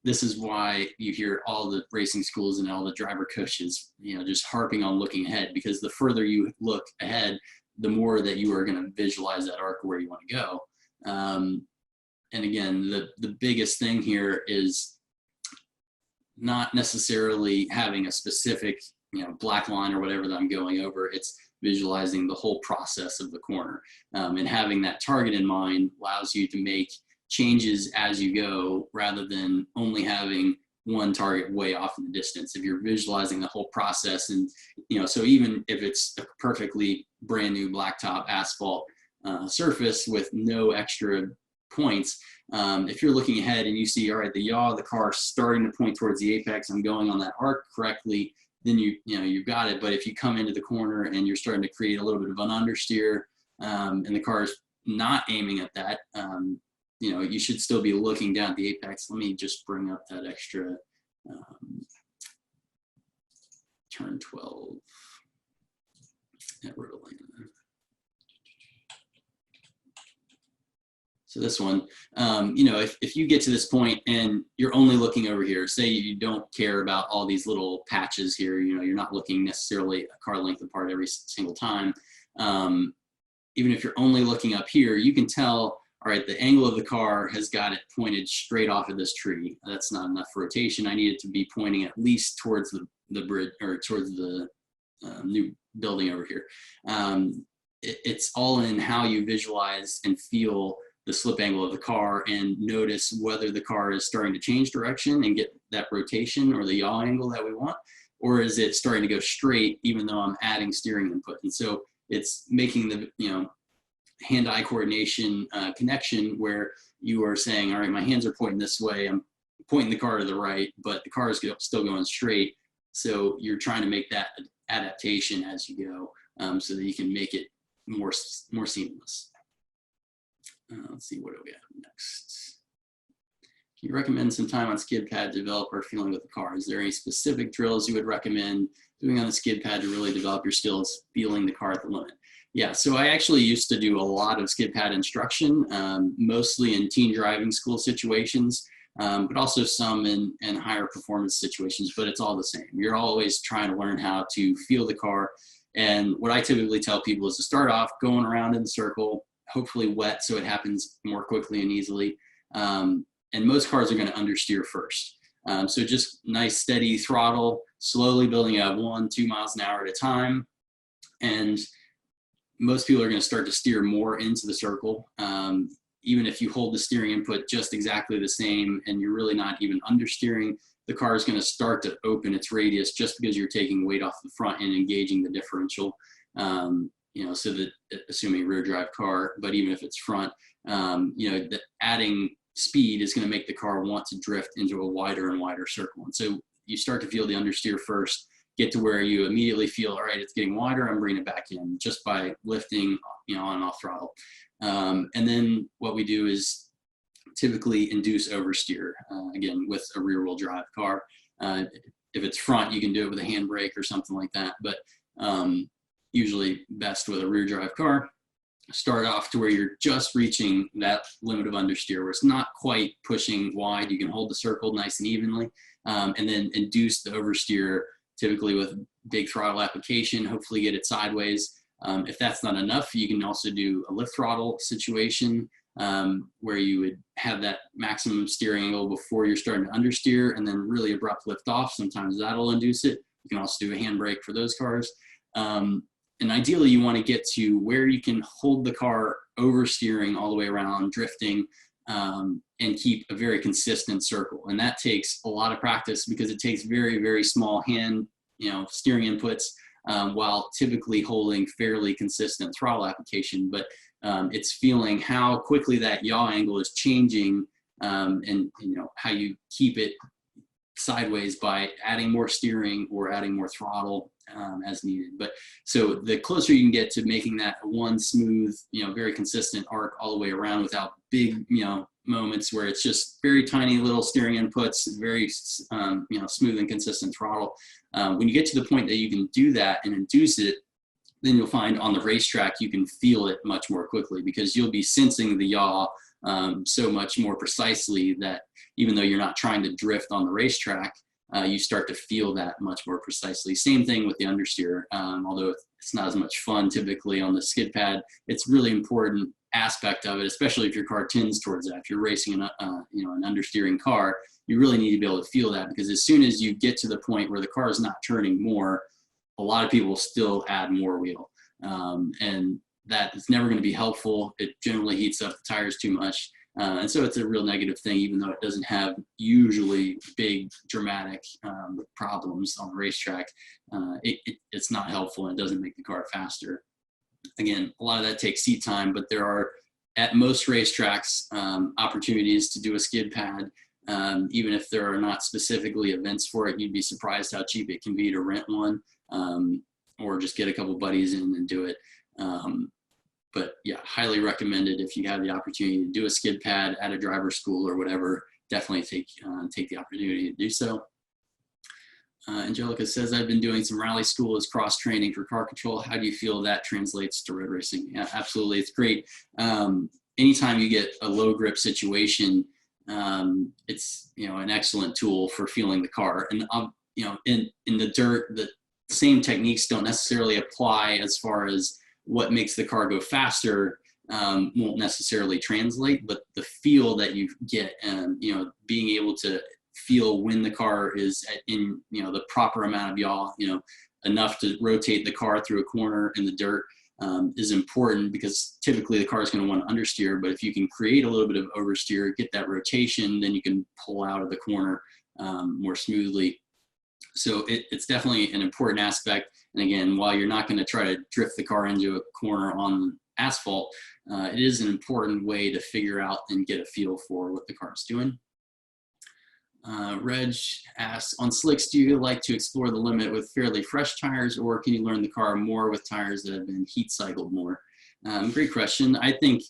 this is why you hear all the racing schools and all the driver coaches, just harping on looking ahead, because the further you look ahead, the more that you are going to visualize that arc where you want to go. And again, the biggest thing here is not necessarily having a specific, black line or whatever that I'm going over. It's visualizing the whole process of the corner. And having that target in mind allows you to make changes as you go, rather than only having one target way off in the distance. If you're visualizing the whole process, and so even if it's a perfectly brand new blacktop asphalt surface with no extra points, if you're looking ahead and you see, all right, the yaw of the car starting to point towards the apex, I'm going on that arc correctly, then you've got it. But if you come into the corner and you're starting to create a little bit of an understeer, and the car is not aiming at that, you should still be looking down at the apex. Let me just bring up that extra turn 12 at Rotalina. So this one, if you get to this point and you're only looking over here, say you don't care about all these little patches here, you're not looking necessarily a car length apart every single time. Even if you're only looking up here, you can tell, all right, the angle of the car has got it pointed straight off of this tree. That's not enough rotation. I need it to be pointing at least towards the bridge, or towards the new building over here. It's all in how you visualize and feel the slip angle of the car, and notice whether the car is starting to change direction and get that rotation or the yaw angle that we want, or is it starting to go straight even though I'm adding steering input. And so it's making the hand-eye coordination connection where you are saying, all right, my hands are pointing this way, I'm pointing the car to the right, but the car is still going straight. So you're trying to make that adaptation as you go, so that you can make it more seamless. Let's see, what do we have next? Can you recommend some time on skid pad to develop our feeling with the car? Is there any specific drills you would recommend doing on the skid pad to really develop your skills feeling the car at the limit? Yeah, so I actually used to do a lot of skid pad instruction, mostly in teen driving school situations, but also some in higher performance situations, but it's all the same. You're always trying to learn how to feel the car. And what I typically tell people is to start off going around in the circle, hopefully wet so it happens more quickly and easily. And most cars are going to understeer first. So just nice steady throttle, slowly building up 1-2 miles an hour at a time. And most people are going to start to steer more into the circle. Even if you hold the steering input just exactly the same and you're really not even understeering, the car is going to start to open its radius just because you're taking weight off the front and engaging the differential. So that, assuming rear drive car, but even if it's front, that adding speed is going to make the car want to drift into a wider and wider circle. And so you start to feel the understeer first, get to where you immediately feel, all right, it's getting wider, I'm bringing it back in just by lifting, on and off throttle. And then what we do is typically induce oversteer, again, with a rear wheel drive car. If it's front, you can do it with a handbrake or something like that. But usually best with a rear drive car. Start off to where you're just reaching that limit of understeer, where it's not quite pushing wide. You can hold the circle nice and evenly, and then induce the oversteer, typically with big throttle application, hopefully get it sideways. If that's not enough, you can also do a lift throttle situation, where you would have that maximum steering angle before you're starting to understeer, and then really abrupt lift off. Sometimes that'll induce it. You can also do a handbrake for those cars. And ideally, you want to get to where you can hold the car oversteering all the way around, drifting, and keep a very consistent circle. And that takes a lot of practice, because it takes very, very small hand, steering inputs, while typically holding fairly consistent throttle application. But it's feeling how quickly that yaw angle is changing, and how you keep it sideways by adding more steering or adding more throttle as needed. But so the closer you can get to making that one smooth, very consistent arc all the way around without big, moments where it's just very tiny little steering inputs, very, smooth and consistent throttle. When you get to the point that you can do that and induce it, then you'll find on the racetrack, you can feel it much more quickly, because you'll be sensing the yaw so much more precisely that even though you're not trying to drift on the racetrack, you start to feel that much more precisely. Same thing with the understeer, although it's not as much fun typically on the skid pad. It's really important aspect of it, especially if your car tends towards that. If you're racing an understeering car, you really need to be able to feel that, because as soon as you get to the point where the car is not turning more, a lot of people still add more wheel, and that is never going to be helpful. It generally heats up the tires too much. And so it's a real negative thing, even though it doesn't have usually big dramatic problems on the racetrack. It's not helpful, and it doesn't make the car faster. Again, a lot of that takes seat time, but there are, at most racetracks, opportunities to do a skid pad. Even if there are not specifically events for it, you'd be surprised how cheap it can be to rent one, or just get a couple buddies in and do it. But yeah, highly recommended if you have the opportunity to do a skid pad at a driver school or whatever. Definitely take the opportunity to do so. Angelica says, I've been doing some rally school as cross training for car control. How do you feel that translates to road racing? Yeah, absolutely. It's great. Anytime you get a low grip situation, it's, an excellent tool for feeling the car. And, in the dirt, the same techniques don't necessarily apply as far as what makes the car go faster. Won't necessarily translate, but the feel that you get, and being able to feel when the car is in the proper amount of yaw, enough to rotate the car through a corner in the dirt, is important, because typically the car is going to want to understeer. But if you can create a little bit of oversteer, get that rotation, then you can pull out of the corner more smoothly. So it's definitely an important aspect. And again, while you're not going to try to drift the car into a corner on asphalt, it is an important way to figure out and get a feel for what the car is doing. Reg asks, on slicks, do you like to explore the limit with fairly fresh tires, or can you learn the car more with tires that have been heat cycled more? Great question. I think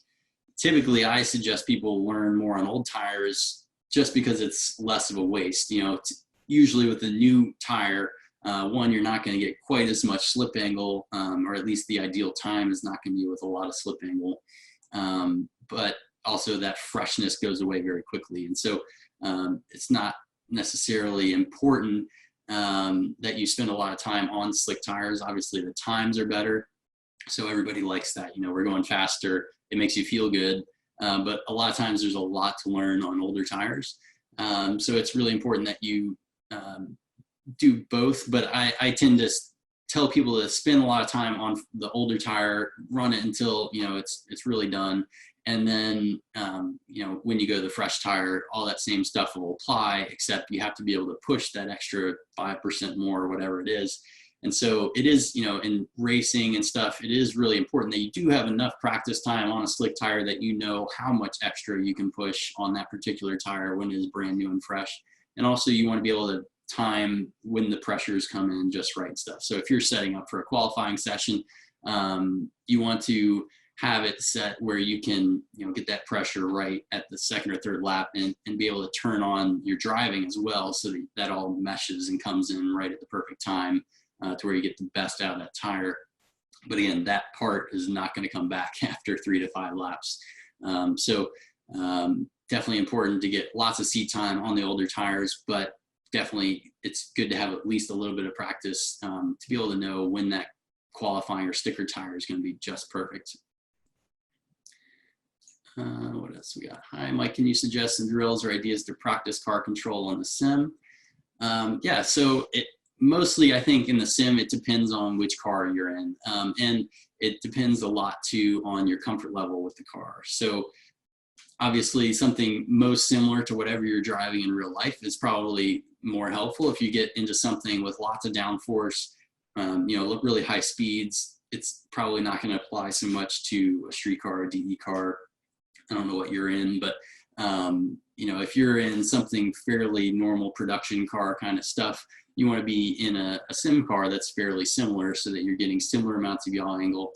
typically I suggest people learn more on old tires, just because it's less of a waste. Usually with a new tire, one, you're not going to get quite as much slip angle, or at least the ideal time is not going to be with a lot of slip angle. But also that freshness goes away very quickly. And so it's not necessarily important that you spend a lot of time on slick tires. Obviously the times are better, so everybody likes that. We're going faster, it makes you feel good, but a lot of times there's a lot to learn on older tires. So it's really important that you do both. But I tend to tell people to spend a lot of time on the older tire, run it until it's really done. And then, when you go to the fresh tire, all that same stuff will apply, except you have to be able to push that extra 5% more, or whatever it is. And so it is, in racing and stuff, it is really important that you do have enough practice time on a slick tire that how much extra you can push on that particular tire when it is brand new and fresh. And also you want to be able to time when the pressures come in just right stuff. So if you're setting up for a qualifying session, you want to have it set where you can, get that pressure right at the second or third lap, and be able to turn on your driving as well, so that all meshes and comes in right at the perfect time, to where you get the best out of that tire. But again, that part is not going to come back after 3 to 5 laps. Definitely important to get lots of seat time on the older tires, but definitely it's good to have at least a little bit of practice to be able to know when that qualifying or sticker tire is going to be just perfect. What else we got? Hi, Mike, can you suggest some drills or ideas to practice car control on the sim? Yeah, so mostly I think in the sim, it depends on which car you're in. And it depends a lot too on your comfort level with the car. So obviously something most similar to whatever you're driving in real life is probably more helpful. If you get into something with lots of downforce, really high speeds, it's probably not going to apply so much to a street car or DE car. I don't know what you're in, but if you're in something fairly normal production car kind of stuff, you want to be in a sim car that's fairly similar so that you're getting similar amounts of yaw angle.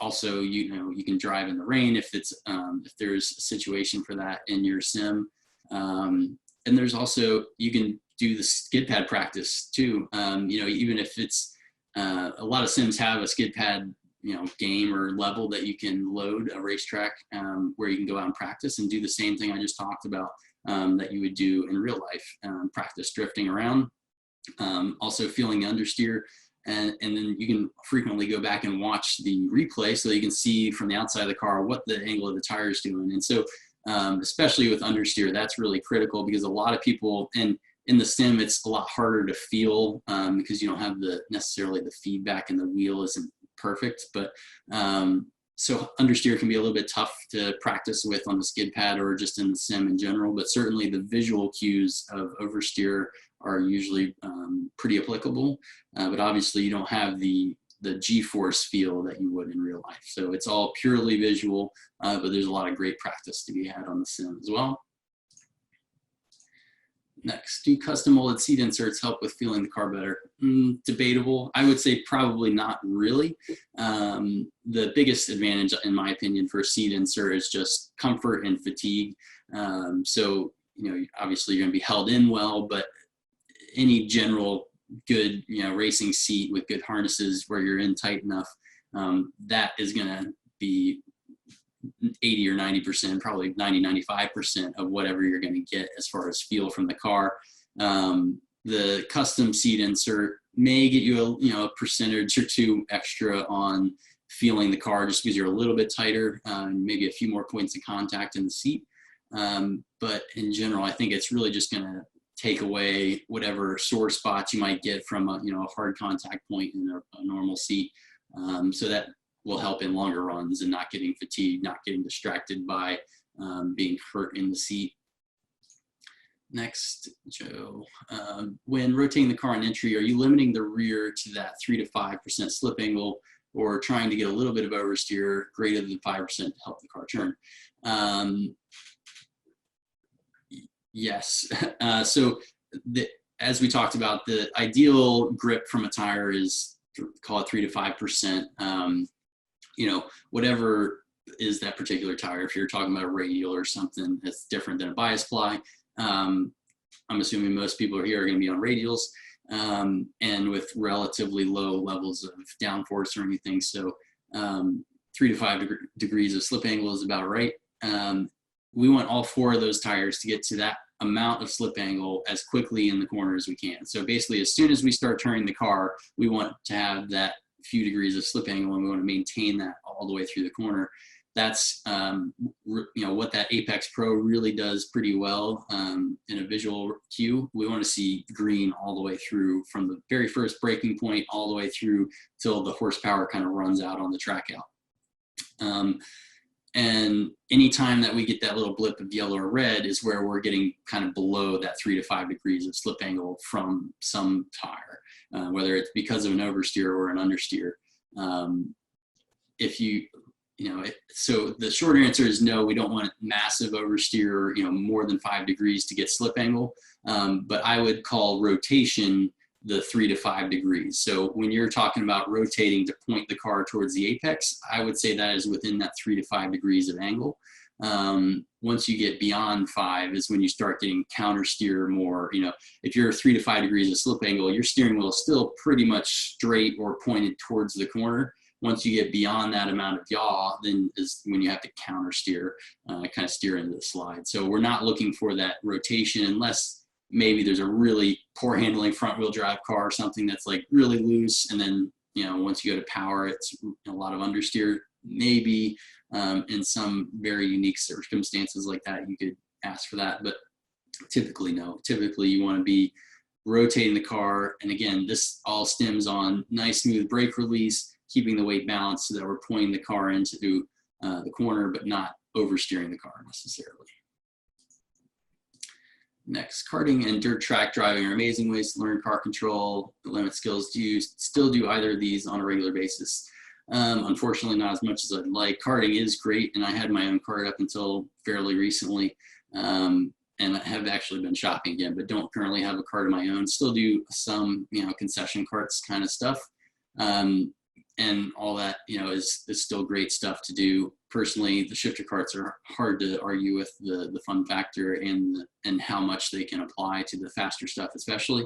Also, you can drive in the rain if there's a situation for that in your sim. And there's also, you can do the skid pad practice too. Even if it's, a lot of sims have a skid pad game or level that you can load a racetrack where you can go out and practice and do the same thing I just talked about that you would do in real life, practice drifting around, also feeling the understeer, and then you can frequently go back and watch the replay so you can see from the outside of the car what the angle of the tire is doing. And so especially with understeer, that's really critical because a lot of people, and in the sim, it's a lot harder to feel because you don't have necessarily the feedback and the wheel isn't perfect, but so understeer can be a little bit tough to practice with on the skid pad or just in the sim in general, but certainly the visual cues of oversteer are usually pretty applicable, but obviously you don't have the G-force feel that you would in real life. So it's all purely visual, but there's a lot of great practice to be had on the sim as well. Next, do custom molded seat inserts help with feeling the car better? Debatable. I would say probably not really. The biggest advantage, in my opinion, for a seat insert is just comfort and fatigue. So, obviously you're going to be held in well, but any general good, racing seat with good harnesses where you're in tight enough, that is going to be 80 or 90%, probably 90-95% of whatever you're going to get as far as feel from the car. The custom seat insert may get you a percentage or two extra on feeling the car just because you're a little bit tighter, maybe a few more points of contact in the seat. But in general, I think it's really just going to take away whatever sore spots you might get from a hard contact point in a normal seat. So that will help in longer runs and not getting fatigued, not getting distracted by being hurt in the seat. Next, Joe, when rotating the car on entry, are you limiting the rear to that 3 to 5% slip angle or trying to get a little bit of oversteer greater than 5% to help the car turn? Yes. As we talked about, the ideal grip from a tire is, call it 3 to 5%. Whatever is that particular tire. If you're talking about a radial or something that's different than a bias ply, I'm assuming most people here are going to be on radials and with relatively low levels of downforce or anything. So 3 to 5 degrees of slip angle is about right. We want all 4 of those tires to get to that amount of slip angle as quickly in the corner as we can. So basically, as soon as we start turning the car, we want to have that few degrees of slip angle, and we want to maintain that all the way through the corner. That's what that Apex Pro really does pretty well in a visual cue. We want to see green all the way through from the very first braking point all the way through till the horsepower kind of runs out on the track out. And anytime that we get that little blip of yellow or red is where we're getting kind of below that 3 to 5 degrees of slip angle from some tire, whether it's because of an oversteer or an understeer. So the short answer is no, we don't want massive oversteer, more than 5 degrees to get slip angle. But I would call rotation the 3 to 5 degrees. So when you're talking about rotating to point the car towards the apex, I would say that is within that 3 to 5 degrees of angle. Once you get beyond 5 is when you start getting counter steer more. You know, if you're 3 to 5 degrees of slip angle, your steering wheel is still pretty much straight or pointed towards the corner. Once you get beyond that amount of yaw, then is when you have to counter steer, kind of steer into the slide. So we're not looking for that rotation unless maybe there's a really poor handling front wheel drive car or something that's like really loose. And then, you know, once you go to power, it's a lot of understeer. Maybe in some very unique circumstances like that, you could ask for that, but typically no. Typically you want to be rotating the car. And again, this all stems on nice smooth brake release, keeping the weight balanced so that we're pointing the car into the corner, but not oversteering the car necessarily. Next, karting and dirt track driving are amazing ways to learn car control, the limit skills. Do you still do either of these on a regular basis? Unfortunately, not as much as I'd like. Karting is great, and I had my own kart up until fairly recently, and I have actually been shopping again, but don't currently have a kart of my own. Still do some, you know, concession karts kind of stuff. And all that, you know, is still great stuff to do. Personally, the shifter karts are hard to argue with the fun factor and how much they can apply to the faster stuff, especially.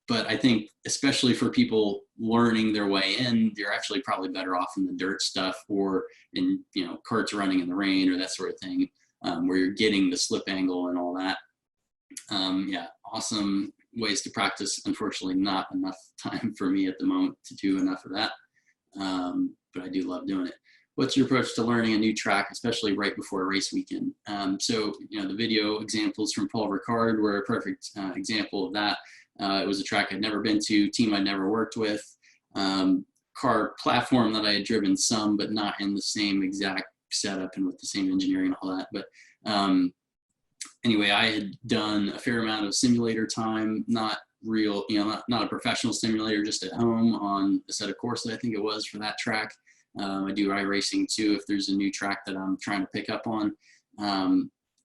But I think, especially for people learning their way in, they're actually probably better off in the dirt stuff or in, you know, karts running in the rain or that sort of thing, where you're getting the slip angle and all that. Yeah, awesome ways to practice. Unfortunately, not enough time for me at the moment to do enough of that, but I do love doing it. What's your approach to learning a new track, especially right before a race weekend? So, you know, the video examples from Paul Ricard were a perfect example of that. It was a track I'd never been to, team I'd never worked with, car platform that I had driven some, but not in the same exact setup and with the same engineering and all that. But anyway, I had done a fair amount of simulator time, not real, you know, not a professional simulator, just at home on a set of course that I think it was for that track. I do iRacing too if there's a new track that I'm trying to pick up on.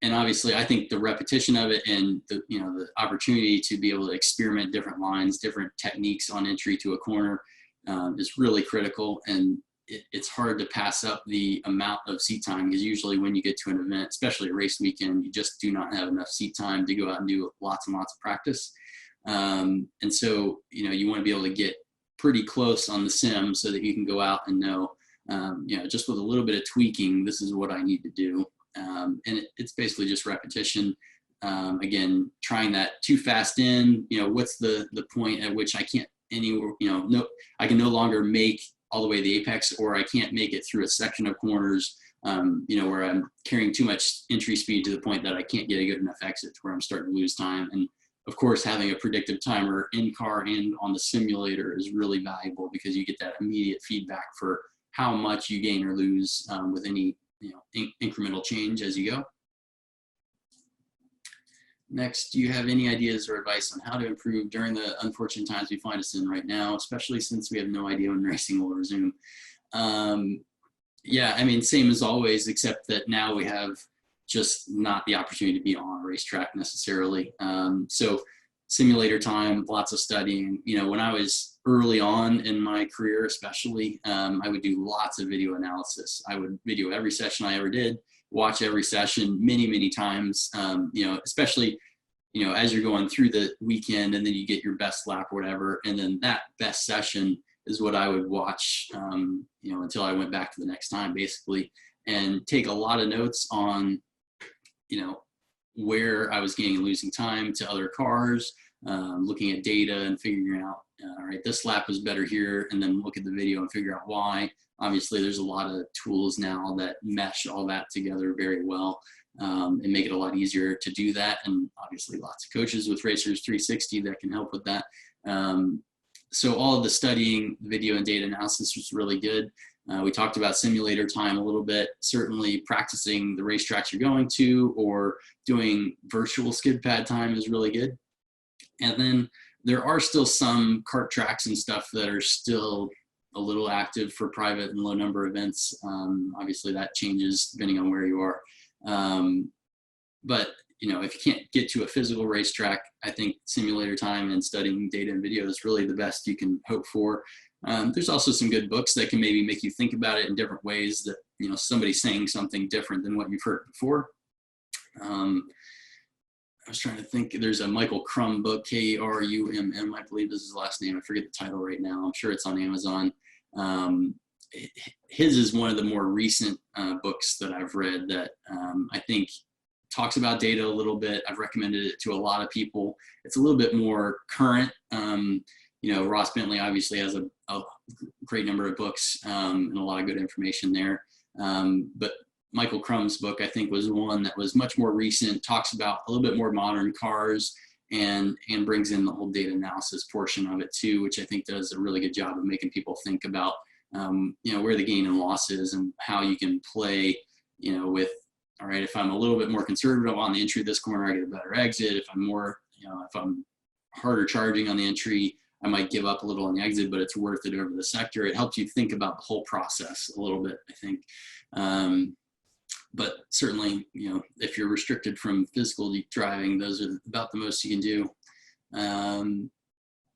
And obviously, I think the repetition of it and the, you know, the opportunity to be able to experiment different lines, different techniques on entry to a corner is really critical. And it's hard to pass up the amount of seat time, because usually when you get to an event, especially a race weekend, you just do not have enough seat time to go out and do lots and lots of practice. And so, you know, you want to be able to get pretty close on the sim so that you can go out and know, you know, just with a little bit of tweaking, this is what I need to do. And it's basically just repetition. Again, trying that too fast in, you know, what's the point at which I can't I can no longer make all the way to the apex, or I can't make it through a section of corners, you know, where I'm carrying too much entry speed to the point that I can't get a good enough exit to where I'm starting to lose time. And of course, having a predictive timer in car and on the simulator is really valuable, because you get that immediate feedback for how much you gain or lose with any, you know, incremental change as you go. Next, do you have any ideas or advice on how to improve during the unfortunate times we find us in right now, especially since we have no idea when racing will resume? Yeah, I mean, same as always, except that now we have just not the opportunity to be on a racetrack necessarily. So simulator time, lots of studying. You know, when I was early on in my career, especially, I would do lots of video analysis. I would video every session I ever did, watch every session many, many times, you know, especially, you know, as you're going through the weekend and then you get your best lap or whatever. And then that best session is what I would watch, you know, until I went back to the next time, basically, and take a lot of notes on, you know, where I was gaining and losing time to other cars, looking at data and figuring out, all right, this lap was better here, and then look at the video and figure out why. Obviously, there's a lot of tools now that mesh all that together very well, and make it a lot easier to do that. And obviously lots of coaches with Racers360 that can help with that. So all of the studying, video and data analysis was really good. We talked about simulator time a little bit, certainly practicing the racetracks you're going to or doing virtual skid pad time is really good. And then there are still some kart tracks and stuff that are still a little active for private and low number events. Obviously that changes depending on where you are. But you know, if you can't get to a physical racetrack, I think simulator time and studying data and video is really the best you can hope for. There's also some good books that can maybe make you think about it in different ways that you know, somebody saying something different than what you've heard before. I was trying to think, there's a Michael Crum book, K-R-U-M-M, I believe this is his last name. I forget the title right now. I'm sure it's on Amazon. His is one of the more recent books that I've read that I think talks about data a little bit. I've recommended it to a lot of people. It's a little bit more current. You know, Ross Bentley obviously has a great number of books and a lot of good information there. But Michael Crum's book, I think, was one that was much more recent, talks about a little bit more modern cars, and brings in the whole data analysis portion of it too, which I think does a really good job of making people think about, you know, where the gain and loss is and how you can play, you know, with, all right, if I'm a little bit more conservative on the entry this corner, I get a better exit. If I'm more, you know, if I'm harder charging on the entry, I might give up a little on the exit, but it's worth it over the sector. It helps you think about the whole process a little bit, I think. But certainly, you know, if you're restricted from physical driving, those are about the most you can do.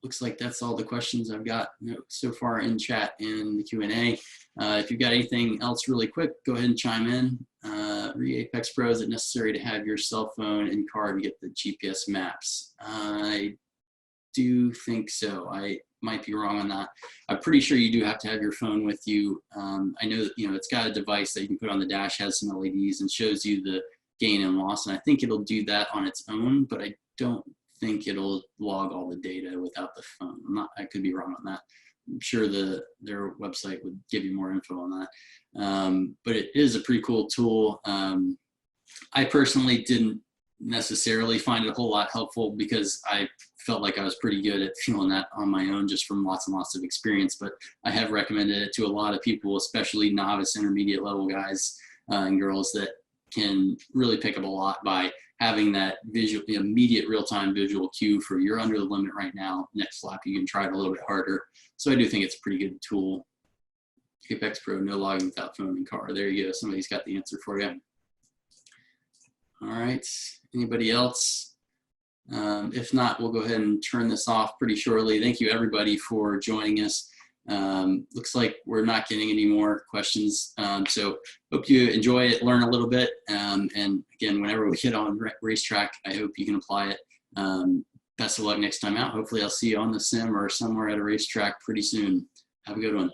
Looks like that's all the questions I've got so far in chat and the Q&A. If you've got anything else really quick, go ahead and chime in. Apex Pro, is it necessary to have your cell phone in car to get the GPS maps? I do think so. I might be wrong on that. I'm pretty sure you do have to have your phone with you. I know that, you know, it's got a device that you can put on the dash, has some LEDs and shows you the gain and loss. And I think it'll do that on its own, but I don't think it'll log all the data without the phone. I could be wrong on that. I'm sure their website would give you more info on that. But it is a pretty cool tool. I personally didn't necessarily find it a whole lot helpful because I felt like I was pretty good at feeling that on my own just from lots and lots of experience, but I have recommended it to a lot of people, especially novice intermediate level guys and girls that can really pick up a lot by having that visual, immediate real-time visual cue for you're under the limit right now. Next lap, you can try it a little bit harder. So I do think it's a pretty good tool. Apex Pro, no logging without phone in car. There you go. Somebody's got the answer for you. All right. Anybody else? If not, we'll go ahead and turn this off pretty shortly. Thank you, everybody, for joining us. Looks like we're not getting any more questions. So hope you enjoy it, learn a little bit. And again, whenever we get on racetrack, I hope you can apply it. Best of luck next time out. Hopefully I'll see you on the sim or somewhere at a racetrack pretty soon. Have a good one.